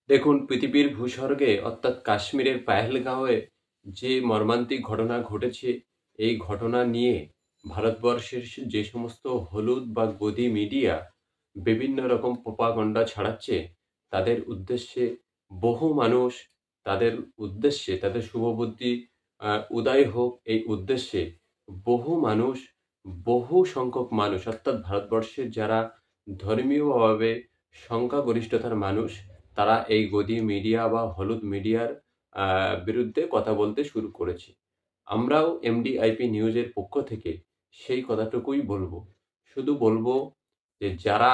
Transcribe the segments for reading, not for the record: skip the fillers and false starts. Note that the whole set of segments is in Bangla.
দেখুন, পৃথিবীর ভূস্বর্গে অর্থাৎ কাশ্মীরের পেহেলগাঁওয়ে যে মর্মান্তিক ঘটনা ঘটেছে, এই ঘটনা নিয়ে ভারতবর্ষের যে সমস্ত হলুদ বা গদি মিডিয়া বিভিন্ন রকম প্রোপাগান্ডা ছড়াচ্ছে, তাদের উদ্দেশ্যে বহু মানুষ তাদের শুভবুদ্ধি উদয় হোক এই উদ্দেশ্যে বহু মানুষ, বহু সংখ্যক মানুষ অর্থাৎ ভারতবর্ষের যারা ধর্মীয়ভাবে সংখ্যাগরিষ্ঠতার মানুষ তারা এই গদি মিডিয়া বা হলুদ মিডিয়ার বিরুদ্ধে কথা বলতে শুরু করেছে। আমরাও এমডিআইপি নিউজের পক্ষ থেকে সেই কথাটুকুই বলবো। শুধু বলবো যে যারা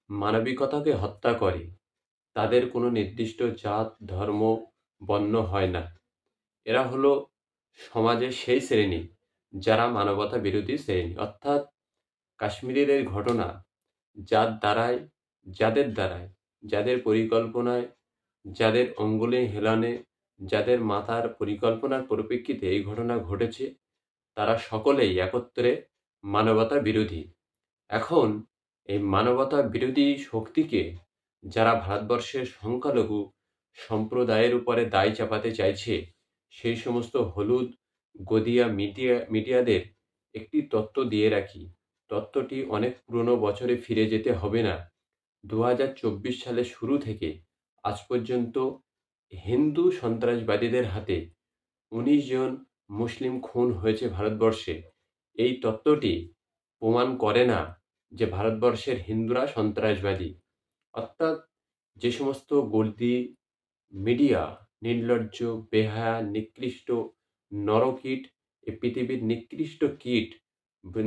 মানবিকতাকে হত্যা করে তাদের কোনো নির্দিষ্ট জাত, ধর্ম, বর্ণ হয় না। এরা হলো সমাজের সেই শ্রেণী যারা মানবতা বিরোধী শ্রেণী। অর্থাৎ কাশ্মীরের এই ঘটনা যার দ্বারায় যাদের দ্বারায়, যাদের পরিকল্পনায়, যাদের অঙ্গুলি হেলনে, যাদের মাথার পরিকল্পনার পরিপ্রেক্ষিতে এই ঘটনা ঘটেছে, তারা সকলেই একত্রে মানবতা বিরোধী। এখন এই মানবতা বিরোধী শক্তিকে যারা ভারতবর্ষের সংখ্যালঘু সম্প্রদায়ের উপরে দায় চাপাতে চাইছে, সেই সমস্ত হলুদ গদিয়া মিডিয়াদের একটি তথ্য দিয়ে রাখি। তথ্যটি অনেক পুরনো বছরে ফিরে যেতে হবে না। ২০২৪ সালের শুরু থেকে আজ পর্যন্ত হিন্দু সন্ত্রাসবাদীদের হাতে ১৯ জন মুসলিম খুন হয়েছে ভারতবর্ষে। এই তত্ত্বটি প্রমাণ করে না যে ভারতবর্ষের হিন্দুরা সন্ত্রাসবাদী। অর্থাৎ যে সমস্ত গদি মিডিয়া নির্লজ্জ, বেহায়া, নিকৃষ্ট, নরকীট, এই পৃথিবীর নিকৃষ্ট কীট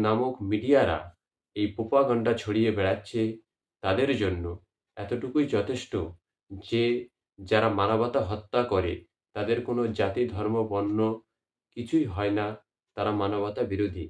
নামক মিডিয়ারা এই প্রোপাগান্ডা ছড়িয়ে বেড়াচ্ছে, তাদের জন্য এতটুকুই যথেষ্ট যে যারা মানবতা হত্যা করে তাদের কোনো জাতি, ধর্ম, বর্ণ কিছুই হয় না, তারা মানবতা বিরোধী।